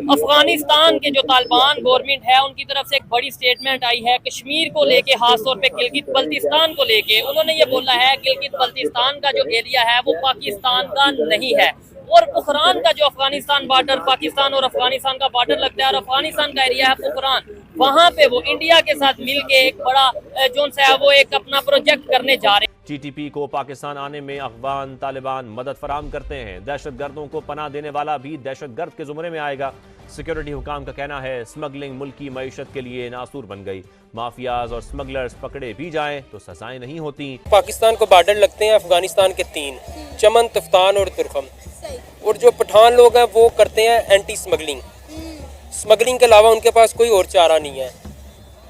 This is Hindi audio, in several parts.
अफगानिस्तान के जो तालिबान गवर्नमेंट है उनकी तरफ से एक बड़ी स्टेटमेंट आई है कश्मीर को लेके, खासतौर पे गिलगित बल्तिस्तान को लेके। उन्होंने ये बोला है गिलगित बल्तिस्तान का जो एरिया है वो पाकिस्तान का नहीं है, और पुखरान का जो अफगानिस्तान बॉर्डर, पाकिस्तान और अफगानिस्तान का बॉर्डर लगता है और अफगानिस्तान का एरिया है पुखरान, वहाँ पे वो इंडिया के साथ मिलके एक बड़ा जो है वो एक अपना प्रोजेक्ट करने जा रहे हैं। टीटीपी को पाकिस्तान आने में अफगान तालिबान मदद फराम करते हैं। दहशतगर्दों को पनाह देने वाला भी दहशतगर्द के जुमरे में आएगा। सिक्योरिटी हुकाम का कहना है स्मगलिंग मुल्क की मईशत के लिए नासूर बन गई। माफियाज और स्मगलर्स पकड़े भी जाएं तो सजाएं नहीं होती। पाकिस्तान को बॉर्डर लगते हैं अफगानिस्तान के 3, चमन, तफ्तान और तुरखम, और जो पठान लोग हैं वो करते हैं एंटी स्मगलिंग। स्मगलिंग के अलावा उनके पास कोई और चारा नहीं है।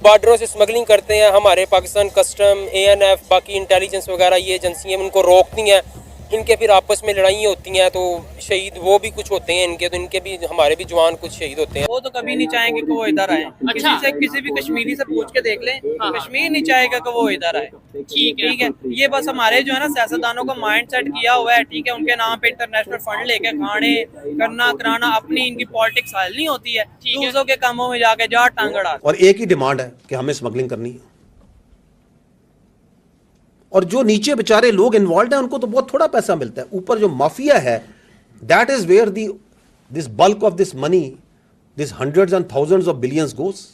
बॉर्डरों से स्मगलिंग करते हैं। हमारे पाकिस्तान कस्टम, ANF, बाकी इंटेलिजेंस वगैरह ये एजेंसियाँ उनको रोकती हैं। इनके फिर आपस में लड़ाई होती हैं तो शहीद वो भी कुछ होते हैं इनके, तो इनके भी, हमारे भी जवान कुछ शहीद होते हैं। वो तो कभी नहीं चाहेंगे कि वो इधर आए। अच्छा। किसी भी कश्मीरी से पूछ के देख लें, हाँ। कश्मीर नहीं चाहेगा कि वो इधर आए। ठीक है, ये बस हमारे जो है ना सियासतदानों का माइंड सेट किया हुआ है। ठीक है, उनके नाम पे इंटरनेशनल फंड लेके खाने करना कराना, अपनी इनकी पॉलिटिक्स हल नहीं होती है। दूसरों के कामों में जाके जा टांग अड़ा। और एक ही डिमांड है कि हमें स्मगलिंग करनी है, और जो नीचे बेचारे लोग इन्वॉल्व हैं उनको तो बहुत थोड़ा पैसा मिलता है। ऊपर जो माफिया है, that is where this bulk of this money, this hundreds and thousands of billions goes,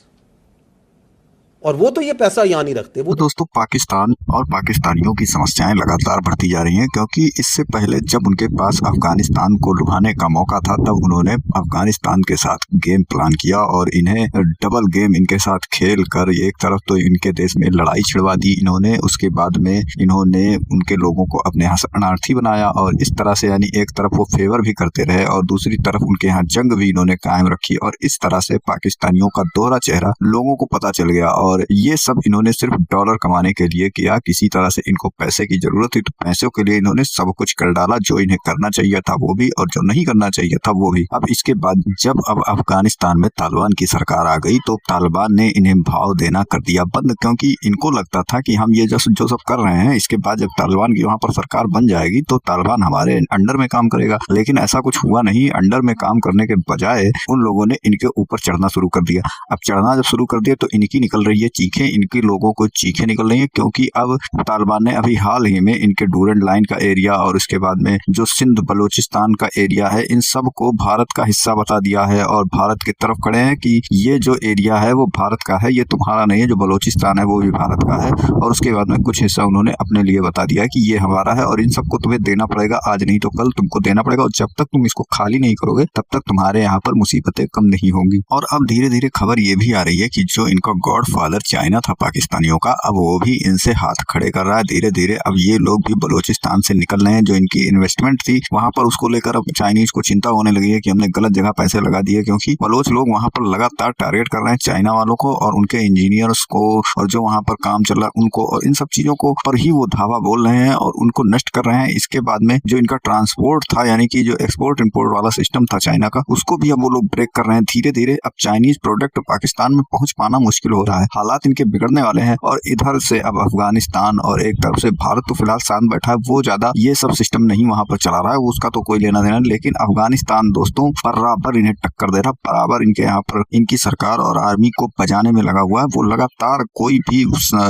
और वो तो ये पैसा यहाँ नहीं रखते। वो दोस्तों, पाकिस्तान और पाकिस्तानियों की समस्याएं लगातार बढ़ती जा रही हैं, क्योंकि इससे पहले जब उनके पास अफगानिस्तान को लुभाने का मौका था तब उन्होंने अफगानिस्तान के साथ गेम प्लान किया और इन्हें डबल गेम इनके साथ खेल कर एक तरफ तो इनके देश में लड़ाई छिड़वा दी इन्होंने, उसके बाद में इन्होंने उनके लोगों को अपने यहाँ शरणार्थी बनाया और इस तरह से यानी एक तरफ वो फेवर भी करते रहे और दूसरी तरफ उनके यहाँ जंग भी इन्होंने कायम रखी, और इस तरह से पाकिस्तानियों का दोहरा चेहरा लोगों को पता चल गया। और ये सब इन्होंने सिर्फ डॉलर कमाने के लिए किया। किसी तरह से इनको पैसे की जरूरत थी तो पैसों के लिए इन्होंने सब कुछ कर डाला, जो इन्हें करना चाहिए था वो भी और जो नहीं करना चाहिए था वो भी। अब इसके बाद जब अब अफगानिस्तान में तालिबान की सरकार आ गई तो तालिबान ने इन्हें भाव देना कर दिया बंद, क्योंकि इनको लगता था कि हम ये जो सब कर रहे हैं इसके बाद जब तालिबान की वहाँ पर सरकार बन जाएगी तो तालिबान हमारे अंडर में काम करेगा, लेकिन ऐसा कुछ हुआ नहीं। अंडर में काम करने के बजाय उन लोगों ने इनके ऊपर चढ़ना शुरू कर दिया। अब चढ़ना जब शुरू कर दिया तो इनकी निकल रही है चीखें, इनके लोगों को चीखें निकल रही हैं, क्योंकि अब तालिबान ने अभी हाल ही में इनके डूरंड लाइन का एरिया और उसके बाद में जो सिंध बलूचिस्तान का एरिया है इन सब को भारत का हिस्सा बता दिया है और भारत की तरफ खड़े हैं कि ये जो एरिया है वो भारत का है, ये तुम्हारा नहीं है। जो बलूचिस्तान है वो भी भारत का है, और उसके बाद में कुछ हिस्सा उन्होंने अपने लिए बता दिया है कि ये हमारा है और इन सबको तुम्हें देना पड़ेगा, आज नहीं तो कल तुमको देना पड़ेगा, और जब तक तुम इसको खाली नहीं करोगे तब तक तुम्हारे यहाँ पर मुसीबतें कम नहीं होंगी। और अब धीरे धीरे खबर ये भी आ रही है कि जो इनका गॉड फादर चाइना था पाकिस्तानियों का, अब वो भी इनसे हाथ खड़े कर रहा है धीरे धीरे। अब ये लोग भी बलूचिस्तान से निकल रहे हैं। जो इनकी इन्वेस्टमेंट थी वहां पर उसको लेकर अब चाइनीज को चिंता होने लगी है कि हमने गलत जगह पैसे लगा दिए, क्योंकि बलोच लोग वहां पर लगातार टारगेट कर रहे हैं चाइना वालों को और उनके इंजीनियर्स को, और जो वहां पर काम चल रहा है उनको, और इन सब चीजों को पर ही वो धावा बोल रहे हैं और उनको नष्ट कर रहे हैं। इसके बाद में जो इनका ट्रांसपोर्ट था यानी कि जो एक्सपोर्ट इम्पोर्ट वाला सिस्टम था चाइना का, उसको भी अब वो लोग ब्रेक कर रहे हैं धीरे धीरे। अब चाइनीज प्रोडक्ट पाकिस्तान में पहुंच पाना मुश्किल हो रहा है, हालात इनके बिगड़ने वाले हैं। और इधर से अब अफगानिस्तान और एक तरफ से भारत तो फिलहाल शांत बैठा है, वो ज्यादा ये सब सिस्टम नहीं वहां पर चला रहा है, उसका तो कोई लेना देना, लेकिन अफगानिस्तान दोस्तों बराबर इन्हें टक्कर दे रहा, बराबर इनके यहाँ पर इनकी सरकार और आर्मी को बजाने में लगा हुआ है। वो लगातार कोई भी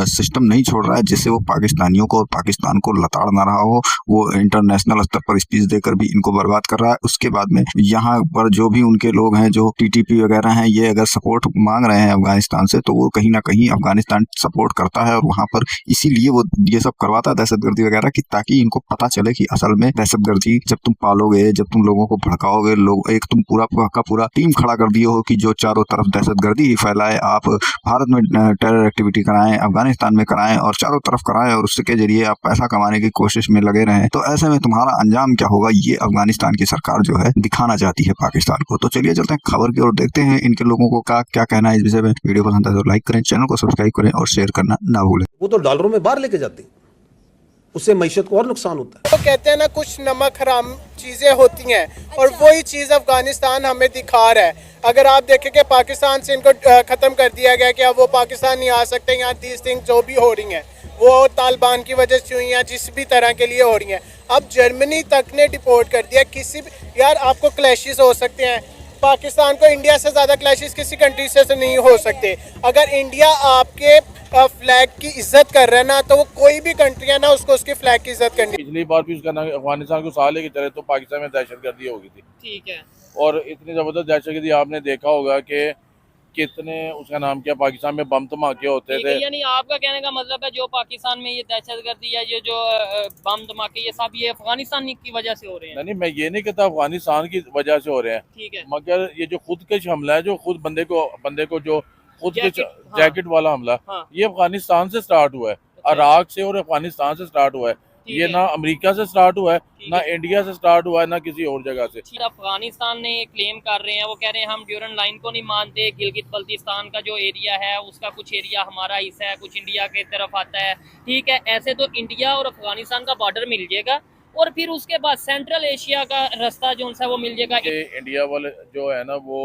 सिस्टम नहीं छोड़ रहा है जिससे वो पाकिस्तानियों को और पाकिस्तान को लताड़ ना रहा हो। वो इंटरनेशनल स्तर पर स्पीच देकर भी इनको बर्बाद कर रहा है। उसके बाद में यहाँ पर जो भी उनके लोग हैं जो टीटीपी वगैरह हैं, ये अगर सपोर्ट मांग रहे हैं अफगानिस्तान से तो वो कहीं ना कहीं अफगानिस्तान सपोर्ट करता है और वहां पर इसीलिए वो ये सब करवाता है दहशतगर्दी वगैरह की, ताकि इनको पता चले कि असल में दहशतगर्दी जब तुम पालोगे, जब तुम लोगों को भड़काओगे, लोग एक तुम पूरा का पूरा टीम खड़ा कर दिए हो कि जो चारों तरफ दहशतगर्दी ही फैलाए, आप भारत में टेरर एक्टिविटी कराएं, अफगानिस्तान में कराएं और चारों तरफ कराएं और उसके जरिए आप पैसा कमाने की कोशिश में लगे रहें, तो ऐसे में तुम्हारा अंजाम क्या होगा, ये अफगानिस्तान की सरकार जो है दिखाना चाहती है पाकिस्तान को। तो चलिए चलते हैं खबर की ओर, देखते हैं इनके लोगों को क्या कहना है इस विषय में। वीडियो पसंद है तो लाइक करें, चैनल को सब्सक्राइब करें और शेयर करना ना भूलें। वो तो डॉलरों में बाहर लेके जाते हैं, उससे मईशत को और नुकसान होता है। तो कहते हैं ना कुछ नमक हराम चीजें होती हैं, और वही चीज अफगानिस्तान हमें दिखा रहा है। अगर आप देखें कि पाकिस्तान से इनको खत्म कर दिया गया कि अब वो पाकिस्तान नहीं आ सकते, यहाँ दीज थिंग जो भी हो रही हैं वो तालिबान की वजह से हुई हैं, जिस भी तरह के लिए हो रही हैं। अब जर्मनी तक ने डिपोर्ट कर दिया किसी भी, यार आपको क्लैशेस हो सकते हैं, पाकिस्तान को इंडिया से ज़्यादा क्लैशेस किसी कंट्री से नहीं हो सकते। अगर इंडिया आपके फ्लैग की इज्जत कर रहा है ना, तो वो कोई भी कंट्री है ना, उसको उसके फ्लैग की इज्जत करनी। पिछली बार भी उसका नाम अफगानिस्तान को साल लेके चले तो पाकिस्तान में दहशतगर्दी हो गई थी। ठीक है। और इतनी ज़बरदस्त दहशतगर्दी आपने देखा होगा कि कितने उसका नाम क्या पाकिस्तान में बम धमाके होते थे। यानी आपका कहने का मतलब है जो पाकिस्तान में ये दहशतगर्दी या ये जो बम धमाके ये सब ये अफगानिस्तान की वजह से हो रहे हैं? नहीं, मैं ये नहीं कहता अफगानिस्तान की वजह से हो रहे हैं। ठीक है। मगर ये जो खुदकश हमला है, जो खुद बंदे को जो खुद के हाँ। जैकेट वाला हमला, हाँ। ये अफगानिस्तान से स्टार्ट हुआ है, इराक से और अफगानिस्तान से स्टार्ट हुआ है। ये ना अमेरिका से स्टार्ट हुआ है, ना इंडिया से स्टार्ट हुआ है, ना किसी और जगह से। अफगानिस्तान ने क्लेम कर रहे हैं, वो कह रहे हैं हम ड्यूरन लाइन को नहीं मानते, गिलगित बल्तिस्तान का जो एरिया है उसका कुछ एरिया हमारा हिस्सा है, कुछ इंडिया की तरफ आता है। ठीक है, ऐसे तो इंडिया और अफगानिस्तान का बॉर्डर मिल जाएगा और फिर उसके बाद सेंट्रल एशिया का रास्ता जो है वो मिल जाएगा। इंडिया वाले जो है ना वो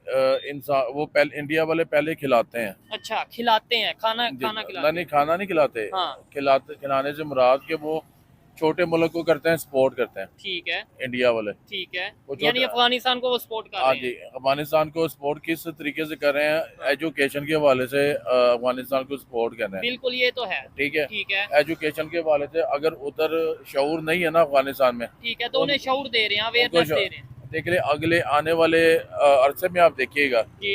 इंसान वो पहले इंडिया वाले पहले खिलाते हैं। अच्छा, खिलाते हैं, खाना खिलाते नहीं, खाना नहीं खिलाते। हाँ। खिलाने से मुराद के वो छोटे मुल्क को करते हैं, सपोर्ट करते हैं। ठीक है। इंडिया वाले। ठीक है, वो यानी अफगानिस्तान को वो सपोर्ट कर हाँ रहे जी, हैं। अफगानिस्तान को सपोर्ट किस तरीके से कर रहे हैं? एजुकेशन के हवाले से अफगानिस्तान को सपोर्ट कर रहे हैं। बिल्कुल, ये तो है। ठीक है। ठीक है। एजुकेशन के हवाले से अगर उधर शऊर नहीं है ना अफगानिस्तान में, ठीक है, तो उन्हें शऊर दे रहे हैं, अवेयरनेस दे रहे हैं। देख ले अगले आने वाले अरसे में आप देखिएगा जी,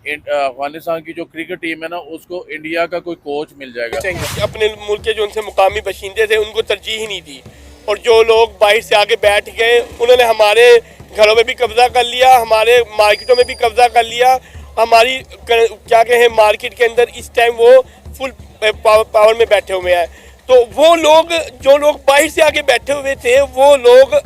अफगानिस्तान की जो क्रिकेट टीम है ना उसको इंडिया का कोई कोच मिल जाएगा। अपने मुल्क के जो उनसे मुकामी बशिंदे थे उनको तरजीह ही नहीं दी, और जो लोग बाहर से आके बैठ गए उन्होंने हमारे घरों में भी कब्जा कर लिया, हमारे मार्केटों में भी कब्जा कर लिया। हमारी क्या कहें मार्केट के अंदर इस टाइम वो फुल पावर में बैठे हुए हैं। तो वो लोग जो लोग बाहर से आके बैठे हुए थे वो लोग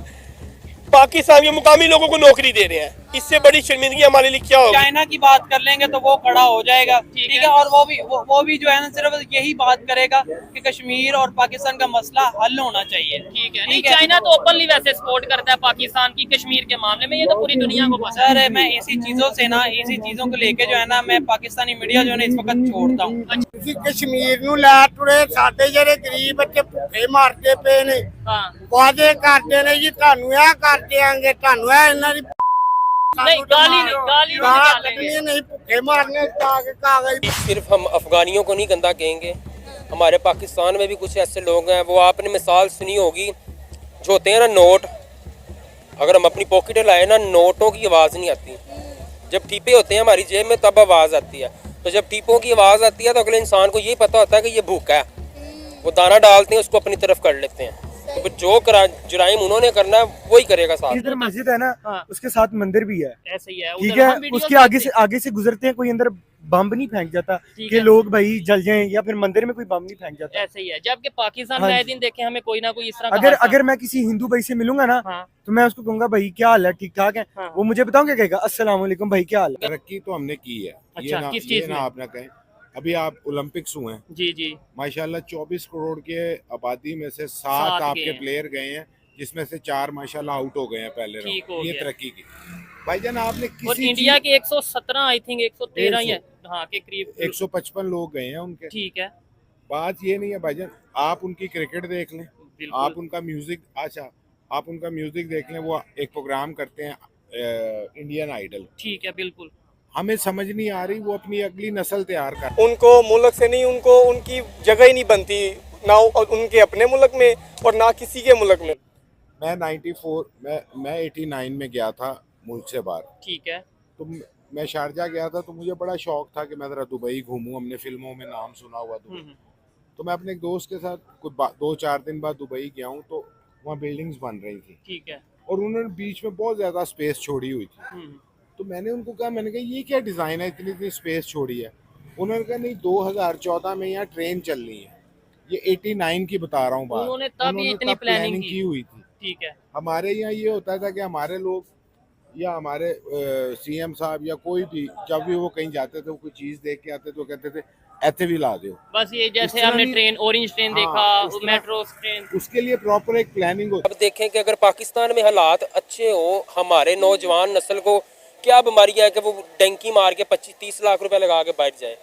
पाकिस्तान के मुकामी लोगों को नौकरी दे रहे हैं। इससे बड़ी शर्मिंदगी हमारे लिए क्या होगी? चाइना की बात कर लेंगे तो वो खड़ा हो जाएगा। ठीक है, और वो भी जो है ना सिर्फ यही बात करेगा कि कश्मीर और पाकिस्तान का मसला हल होना चाहिए। ठीक है। नहीं, चाइना तो ओपनली वैसे सपोर्ट करता है पाकिस्तान की कश्मीर के मामले में, ये तो पूरी दुनिया को पता है। सर, मैं इसी चीजों से ना इसी चीजों को लेके जो है ना मैं पाकिस्तानी मीडिया जो है ना इस वक्त छोड़ता हूँ। कश्मीर नूं लै टुरे साडे जेहड़े गरीब बच्चे भुखे मारते पे ने, वादे करते ने जी तुहानू यह कर देंगे, तुहानू इन्हां दी नहीं, गाली नहीं भुखे मारने कागज। सिर्फ हम अफगानियों को नहीं गंदा कहेंगे, हमारे पाकिस्तान में भी कुछ ऐसे लोग हैं, वो आपने मिसाल सुनी होगी, जो होते हैं ना नोट, अगर हम अपनी पॉकेट लाए ना नोटों की आवाज़ नहीं आती। जब टीपे होते हैं हमारी जेब में तब आवाज़ आती है। तो जब टीपों की आवाज़ आती है तो अगले इंसान को यही पता होता है कि ये भूखा है, वो दाना डालते हैं, उसको अपनी तरफ कर लेते हैं। तो जो जुराइम उन्होंने करना है वही करेगा साथ। इधर मस्जिद है ना, उसके साथ मंदिर भी है। ऐसे ही है। ठीक है, उसके आगे से गुजरते हैं, कोई अंदर बम नहीं फेंक जाता कि लोग भाई जल जाएं, या फिर मंदिर में कोई बम नहीं फेंक जाता। ऐसे ही है। जबकि पाकिस्तान में आए दिन देखे हमें कोई ना कोई इस तरह अगर मैं किसी हिंदू भाई से मिलूंगा ना, तो मैं उसको कहूंगा भाई क्या हाल है, ठीक ठाक है? वो मुझे बताऊंगा, कहेगा अस्सलाम वालेकुम भाई क्या हाल है। तरक्की तो हमने की है। अच्छा, किस चीज में? आप ना कहें, अभी आप ओलंपिक्स हुए हैं जी जी, माशाल्लाह 24 करोड़ के आबादी में से 7 आपके प्लेयर गए हैं, जिसमें से 4 माशाल्लाह आउट हो गए हैं पहले राउंड। ये तरक्की की भाईजान आपने किसी और इंडिया के 117 आई थिंक 113 ही है, हाँ के करीब 155 लोग गए हैं उनके। ठीक है, बात ये नहीं है भाईजान, आप उनकी क्रिकेट देख लें, आप उनका म्यूजिक, अच्छा आप उनका म्यूजिक देख लें, वो एक प्रोग्राम करते हैं इंडियन आइडल। ठीक है, बिल्कुल हमें समझ नहीं आ रही वो अपनी अगली नस्ल तैयार कर, उनको मुल्क से नहीं, उनको उनकी जगह ही नहीं बनती ना उनके अपने मुल्क में और ना किसी के मुल्क में। मैं 89 में गया था मुल्क से बाहर। ठीक है, तो मैं शारजा गया था, तो मुझे बड़ा शौक था कि मैं ज़रा दुबई घूमूं, हमने फिल्मों में नाम सुना हुआ दुबई। तो मैं अपने एक दोस्त के साथ कुछ 2-4 दिन बाद दुबई गया हूँ, तो वहाँ बिल्डिंग्स बन रही थी। ठीक है, और उन्होंने बीच में बहुत ज़्यादा स्पेस छोड़ी हुई थी। तो मैंने उनको कहा, मैंने कहा ये क्या डिज़ाइन है, इतनी स्पेस छोड़ी है? उन्होंने कहा नहीं 2014 में यहाँ ट्रेन चल रही है, ये 89 की बता रहा हूँ बात, उन्होंने तभी इतनी प्लानिंग की हुई थी। ठीक है, हमारे यहाँ ये होता था कि हमारे लोग या हमारे सीएम साहब या कोई भी जब भी वो कहीं जाते थे, वो कोई चीज़ देख के आते तो कहते थे ऐसे भी ला दो। बस ये जैसे हमने ट्रेन ऑरेंज ट्रेन देखा, मेट्रो ट्रेन, उसके लिए प्रॉपर एक प्लानिंग होती। अब देखें कि अगर पाकिस्तान में हालात अच्छे हो, हमारे नौजवान नस्ल को क्या बीमारी है कि वो डंकी मार के 25-30 लाख रुपए लगा के बैठ जाए।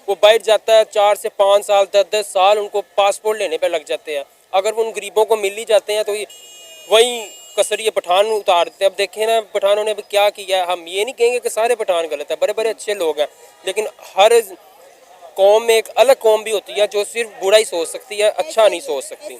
वो बैठ जाता है, 4 से 5 साल 10-10 साल उनको पासपोर्ट लेने पे लग जाते हैं। अगर वो उन गरीबों को मिल ही जाते हैं तो वहीं कसर ये पठान उतार देते हैं। अब देखें ना पठानों ने अब क्या किया है। हम ये नहीं कहेंगे कि सारे पठान गलत है, बड़े बड़े अच्छे लोग हैं, लेकिन हर कौम में एक अलग कौम भी होती है जो सिर्फ बुरा ही सोच सकती है, अच्छा नहीं सोच सकती।